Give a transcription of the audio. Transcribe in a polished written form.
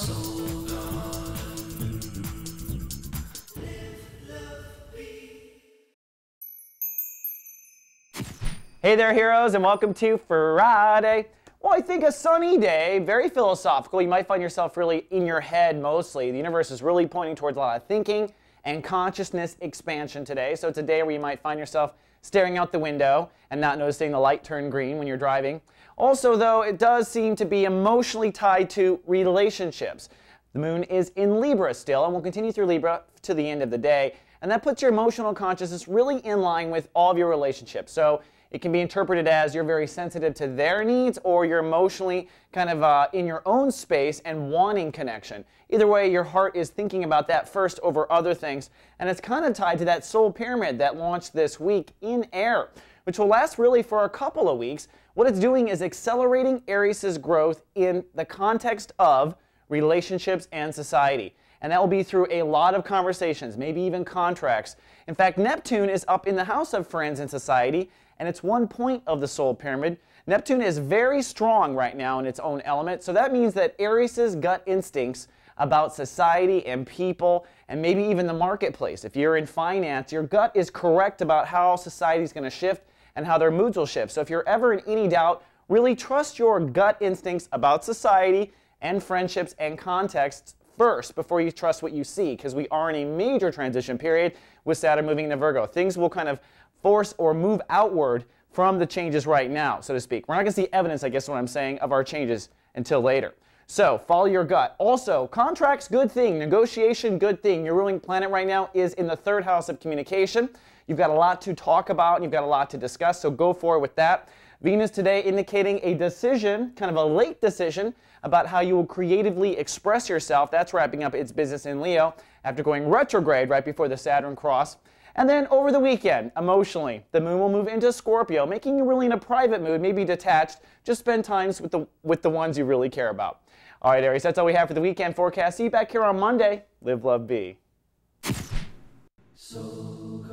Hey there, heroes, and welcome to Friday. Well, I think a sunny day, very philosophical. You might find yourself really in your head mostly. The universe is really pointing towards a lot of thinking and consciousness expansion today. So it's a day where you might find yourself staring out the window and not noticing the light turn green when you're driving. Also, though, it does seem to be emotionally tied to relationships. The moon is in Libra still, and will continue through Libra to the end of the day. And that puts your emotional consciousness really in line with all of your relationships. So it can be interpreted as you're very sensitive to their needs, or you're emotionally kind of in your own space and wanting connection. Either way, your heart is thinking about that first over other things. And it's kind of tied to that soul pyramid that launched this week in air, which will last really for a couple of weeks. What it's doing is accelerating Aries' growth in the context of relationships and society. And that will be through a lot of conversations, maybe even contracts. In fact, Neptune is up in the house of friends and society, and it's one point of the soul pyramid. Neptune is very strong right now in its own element, so that means that Aries' gut instincts about society and people, and maybe even the marketplace. If you're in finance, your gut is correct about how society is going to shift and how their moods will shift. So if you're ever in any doubt, really trust your gut instincts about society and friendships and contexts first before you trust what you see, because we are in a major transition period with Saturn moving into Virgo. Things will kind of force or move outward from the changes right now, so to speak. We're not going to see evidence, I guess what I'm saying, of our changes until later. So follow your gut. Also, contracts, good thing. Negotiation, good thing. Your ruling planet right now is in the third house of communication. You've got a lot to talk about, and you've got a lot to discuss, so go for it with that. Venus today indicating a decision, kind of a late decision, about how you will creatively express yourself. That's wrapping up its business in Leo after going retrograde right before the Saturn cross. And then over the weekend, emotionally, the moon will move into Scorpio, making you really in a private mood, maybe detached. Just spend times with the ones you really care about. All right, Aries, that's all we have for the weekend forecast. See you back here on Monday. Live, love, be. So